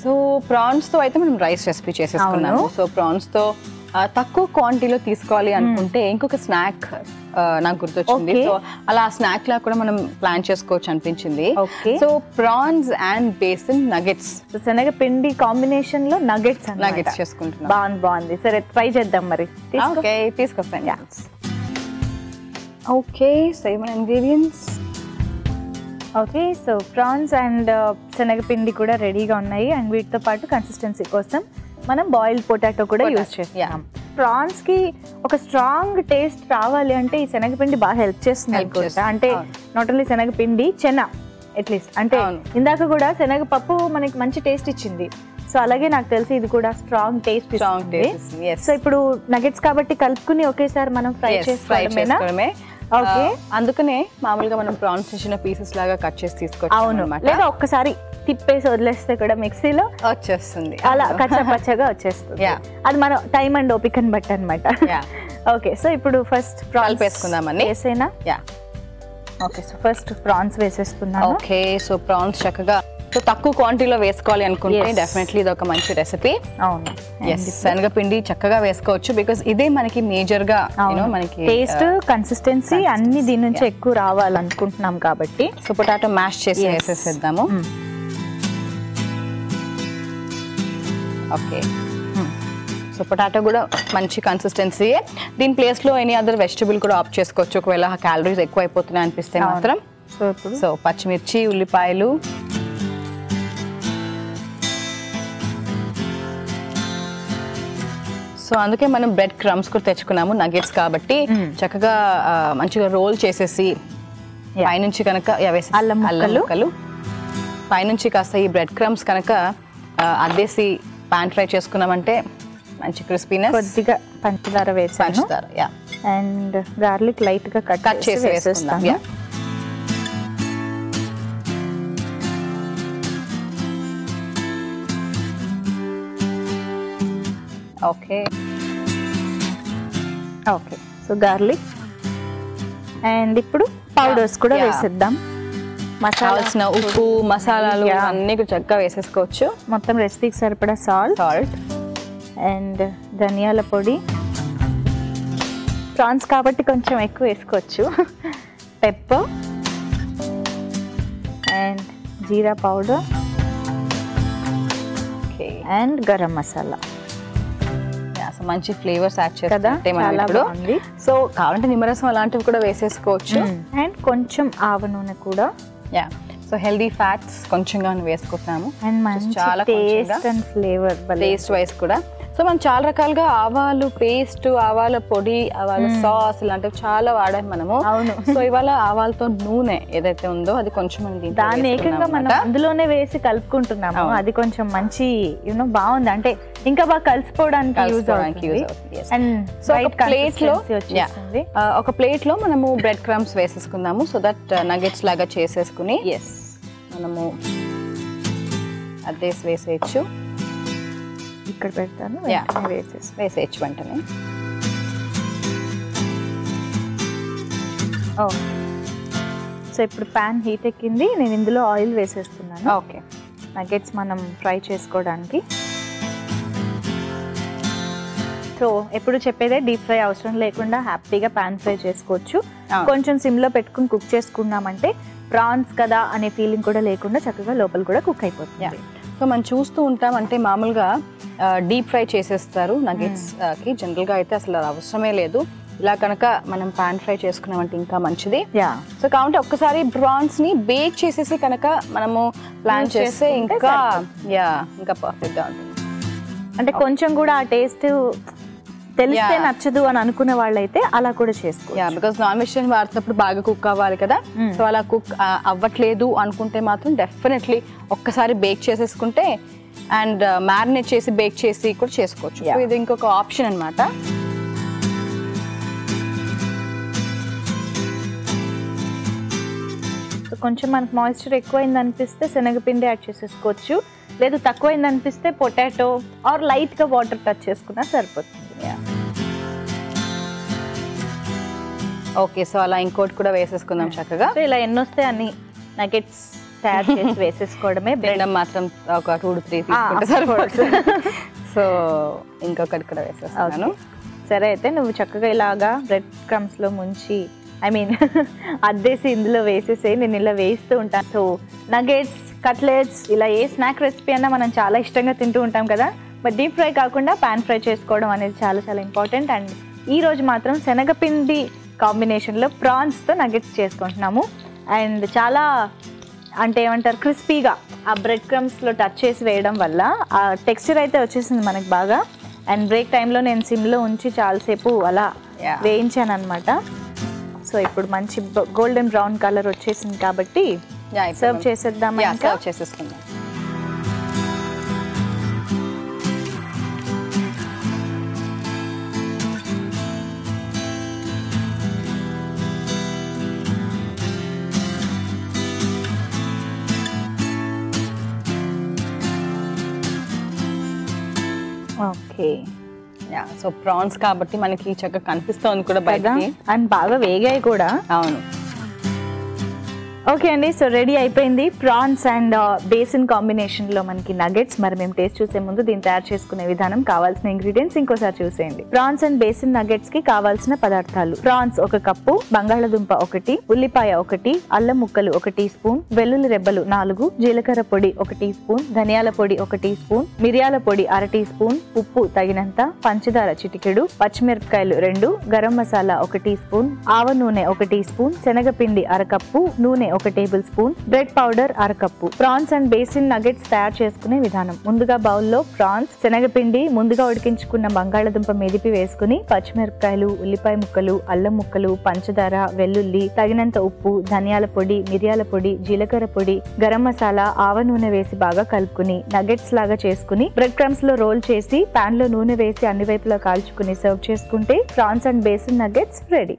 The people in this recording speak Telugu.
సో ప్రాన్స్ తో అయితే మనం రైస్ రెసిపీ చేసేసుకున్నాము. సో ప్రాన్స్ తో తక్కువ క్వాంటిటీలో తీసుకోవాలి అనుకుంటే ఇంకొక స్నాక్ నాకు గుర్తొచ్చింది. సో అలా స్నాక్ లా కూడా మనం ప్లాన్ చేసుకోవచ్చు అనిపించింది. So prawns and basin nuggets, శనగపిండి కాంబినేషన్ లో నగెట్స్ చేసుకుంటున్నాం. బాగుంది. సరే ట్రై చేద్దాం మరి. ఓకే, తీసుకొస్తాను. ఓకే, సో మన ingredients. Okay, so prawns and శనగపిండి కూడా రెడీగా ఉన్నాయి. అండ్ వీటితో పాటు కన్సిస్టెన్సీ కోసం మనం బాయిల్డ్ పొటాటో కూడా యూజ్ చేస్తాం. ప్రాన్స్ కి ఒక స్ట్రాంగ్ టేస్ట్ రావాలి అంటే ఈ శనగపిండి బాగా హెల్ప్ చేస్తుంది అనుకుంటా. అంటే నాట్ ఓన్లీ శనగపిండి, చెనా అట్లీస్ట్. అంటే ఇందాక కూడా శనగపప్పు మనకి మంచి టేస్ట్ ఇచ్చింది. సో అలాగే నాకు తెలిసి ఇది కూడా స్ట్రాంగ్ టేస్ట్ ఇస్తుంది. సో ఇప్పుడు నగెట్స్ కాబట్టి కలుపుకుని ఒకేసారి మనం ఫ్రై చేసుకోవడమే. ఓకే, అందుకనే మామూలుగా మనం ప్రాన్స్ చిన్న పీసెస్ లాగా కట్ చేసి తీసుకోవచ్చు. అవును, లేదా ఒక్కసారి తిప్పేసి వదిలేస్తే కూడా మిక్సీలో వచ్చేస్తుంది, అలా పచ్చగా వచ్చేస్తుంది. అది మనం టైం అండ్ ఓపికని బట్టి అనమాట. ఓకే, సో ఇప్పుడు ఫస్ట్ ప్రాన్స్ వేసుకుందామని వేసేనా? ఓకే, సో ఫస్ట్ ప్రాన్స్ వేసేస్తున్నాను. ఓకే, సో ప్రాన్స్ చక్కగా తక్కువ క్వాంటిటీలో వేసుకోవాలి అనుకుంటే డెఫినెట్లీ ఇది ఒక మంచి రెసిపీ. అవును, శనగపిండి చక్కగా వేసుకోవచ్చు బికాస్ ఇదే మనకి మేజర్ గా మనకి టేస్ట్, కన్సిస్టెన్సీ అన్ని దీని నుంచి ఎక్కువ రావాలనుకుంటున్నాం కాబట్టి. సో పొటాటో మ్యాష్ చేసి వేసేసేద్దాము. ఓకే, సో పొటాటో కూడా మంచి కన్సిస్టెన్సీ. దీని ప్లేస్ లో ఎనీ అదర్ వెజిటబుల్ కూడా ఆప్ట్ చేసుకోవచ్చు ఒకవేళ క్యాలరీస్ ఎక్కువ అయిపోతున్నాయి అనిపిస్తే మాత్రం. సో పచ్చిమిర్చి, ఉల్లిపాయలు, సో అందుకే మనం బ్రెడ్ క్రమ్స్ కూడా తెచ్చుకున్నాము నగెట్స్ కాబట్టి. చక్కగా మంచిగా రోల్ చేసేసి పైనుంచి కనుక అల్లం ముక్కలు పైనుంచి కాస్త ఈ బ్రెడ్ క్రమ్స్ కనుక అద్దేసి పాన్ ఫ్రై చేసుకున్నామంటే మంచి క్రిస్పీనెస్. కొద్దిగా పంచదార వేసాను అండ్ గార్లిక్ లైట్ గా కట్ చేసి వేసేస్తాను. Okay, okay, so garlic and ఇప్పుడు పౌడర్స్ కూడా వేసేద్దాం. మసాలా, ఉప్పు, మసాలాలు అన్ని చక్కగా వేసేసుకోవచ్చు. మొత్తం రెసిపీకి సరిపడా సాల్ట్ అండ్ ధనియాల పొడి. ప్రాన్స్ కాబట్టి కొంచెం ఎక్కువ వేసుకోవచ్చు. Pepper and jeera powder and garam masala. మంచి ఫ్లేవర్స్ యాడ్ చేస్తే సో కావాలంటే నిమ్మరసం అలాంటివి కూడా వేసేసుకోవచ్చు. అండ్ కొంచెం ఆవ నూనె కూడా. సో హెల్దీ ఫ్యాట్స్ కొంచెంగా వేసుకుంటున్నాము. అండ్ చాలా taste and flavour taste wise కూడా. సో మనం చాలా రకాలుగా ఆవాలు పేస్ట్, ఆవాల పొడి, ఆవాల సాస్ ఇలాంటివి చాలా వాడాము మనము. అవును, సో ఇవాళ ఆవాలతో నూనె ఏదైతే ఉందో అది కొంచెం దాన్ని ఏకంగా మనం అందులోనే వేసి కలుపుకుంటున్నాము. అది కొంచెం మంచి బాగుంది, అంటే ఇంకా బాగా కలిసిపోవడానికి యూజ్ అవుతుంది. సో ఒక ప్లేట్ లో మనము బ్రెడ్ క్రమ్స్ వేసేసుకుందాము. సో దట్ నగెట్స్ లాగా చేసేసుకుని మనము అదేసి వేసేయచ్చు. ఇక్కడ పెడతాను, వేసేయచ్చు వెంటనే. సో ఇప్పుడు ప్యాన్ హీట్ ఎక్కింది, నేను ఇందులో ఆయిల్ వేసేస్తున్నాను. ఓకే, నగెట్స్ మనం ఫ్రై చేసుకోవడానికి. సో ఎప్పుడు చెప్పేదే డీప్ ఫ్రై అవసరం లేకుండా హ్యాపీగా ప్యాన్ ఫ్రై చేసుకోవచ్చు. కొంచెం సిమ్లో పెట్టుకుని కుక్ చేసుకున్నామంటే ప్రాన్స్ కదా అనే ఫీలింగ్ కూడా లేకుండా చక్కగా లోపల కూడా కుక్ అయిపోతుంది. సో మనం చూస్తూ ఉంటాం, అంటే మామూలుగా డీప్ ఫ్రై చేసేస్తారు నగెట్స్ కి. జనరల్గా అయితే అసలు అవసరమే లేదు. ఇలా కనుక మనం పాన్ ఫ్రై చేసుకున్నామంటే ఇంకా మంచిది. సో కాబట్టి ఒక్కసారి ప్రాన్స్ ని బేక్ చేసేసి కనుక మనము ప్లాన్ చేస్తే ఇంకా పర్ఫెక్ట్ గా ఉంటుంది. అంటే కొంచెం కూడా ఆ టేస్ట్ తెలిస్తే నచ్చదు అని అనుకునే వాళ్ళైతే అలా కూడా చేసుకోవచ్చు. బికాస్ నాన్ వెజిటేరియన్ వాడుతున్నప్పుడు బాగా కుక్ అవ్వాలి కదా. సో అలా కుక్ అవ్వట్లేదు అనుకుంటే మాత్రం డెఫినెట్లీ ఒక్కసారి బేక్ చేసేసుకుంటే అండ్ మ్యారినేట్ చేసి బేక్ చేసి కూడా చేసుకోవచ్చు. సో ఇది ఇంకొక ఆప్షన్ అన్నమాట. కొంచెం మనకు మాయిశ్చర్ ఎక్కువైంది అనిపిస్తే శనగపిండి యాడ్ చేసేసుకోవచ్చు, లేదు తక్కువైంది అనిపిస్తే పొటాటో ఆర్ లైట్గా వాటర్ టచ్ చేసుకున్నా సరిపోతుంది. ఓకే, సో అలా ఇంకోటి కూడా వేసేసుకుందాం చక్కగా. సో ఇలా ఎన్ని వస్తే అన్ని నగెట్స్ తయారు చేసి వేసేసుకోవడమే. తినడం మాత్రం ఒక 2 to 3 తీసుకుంటే సరిపోతుంది. సో ఇంకొకటి కూడా వేసేస్తాను. సరే, అయితే నువ్వు చక్కగా ఇలాగా బ్రెడ్ క్రమ్స్లో ముంచి అద్దేసి ఇందులో వేసేసి నేను ఇలా వేస్తూ ఉంటాను. సో నగెట్స్, కట్లెట్స్, ఇలా ఏ స్నాక్ రెసిపీ అన్నా మనం చాలా ఇష్టంగా తింటూ ఉంటాం కదా. బట్ డీప్ ఫ్రై కాకుండా పాన్ ఫ్రై చేసుకోవడం అనేది చాలా చాలా ఇంపార్టెంట్. అండ్ ఈరోజు మాత్రం శనగపిండి కాంబినేషన్లో ప్రాన్స్తో నగెట్స్ చేసుకుంటున్నాము. అండ్ చాలా అంటే ఏమంటారు, క్రిస్పీగా ఆ బ్రెడ్ క్రమ్స్లో టచ్ చేసి వేయడం వల్ల ఆ టెక్స్చర్ అయితే వచ్చేసింది మనకి బాగా. అండ్ బ్రేక్ టైంలో నేను సిమ్లో ఉంచి చాలాసేపు అలా వేయించాను అనమాట. సో ఇప్పుడు మంచి గోల్డెన్ బ్రౌన్ కలర్ వచ్చేసింది కాబట్టి సర్వ్ చేసేద్దాం. చేసేసుకుందాం. ఓకే, సో ప్రాన్స్ కాబట్టి మనకి చక్కగా కనిపిస్తుంది కూడా బయటకి. అండ్ బాగా వేగాయి కూడా. అవును. ఓకే అండి, సో రెడీ అయిపోయింది ప్రాన్స్ అండ్ బేసిన్ కాంబినేషన్లో మనకి నగెట్స్. మరి మేము టేస్ట్ చూసే ముందు దీన్ని తయారు చేసుకునే విధానం, కావాల్సిన ఇంగ్రీడియంట్స్ ఇంకోసారి చూసేయండి. ప్రాన్స్ అండ్ బేసిన్ నగెట్స్ కి కావాల్సిన పదార్థాలు: ప్రాన్స్ 1 కప్పు, బంగాళదుంప 1, ఉల్లిపాయ 1, అల్లం ముక్కలు 1 టీ స్పూన్, వెల్లుల్లి రెబ్బలు 4, జీలకర్ర పొడి 1 టీ స్పూన్, ధనియాల పొడి 1 టీ స్పూన్, మిరియాల పొడి 1/2 టీ స్పూన్, ఉప్పు తగినంత, పంచదార చిటికెడు, పచ్చిమిరపకాయలు 2, గరం మసాలా 1 టీ స్పూన్, ఆవ నూనె 1 టీ స్పూన్, శనగపిండి 1/2 కప్పు, నూనె 1 table spoon, bread powder 1/2 cup. Prawns and basin nuggets తయారు చేసుకునే విధానం: ముందుగా బౌల్లో ప్రాన్స్, శనగపిండి, ముందుగా ఉడికించుకున్న బంగాళదుంప మెదిపి వేసుకుని పచ్చిమిరపకాయలు, ఉల్లిపాయ ముక్కలు, అల్లం ముక్కలు, పంచదార, వెల్లుల్లి, తగినంత ఉప్పు, ధనియాల పొడి, మిరియాల పొడి, జీలకర్ర పొడి, గరం మసాలా, ఆవ నూనె వేసి బాగా కలుపుకుని నగెట్స్ లాగా చేసుకుని బ్రెడ్ క్రమ్స్ లో రోల్ చేసి పాన్ లో నూనె వేసి అన్ని వైపులా కాల్చుకుని సర్వ్ చేసుకుంటే prawns and basin nuggets ready.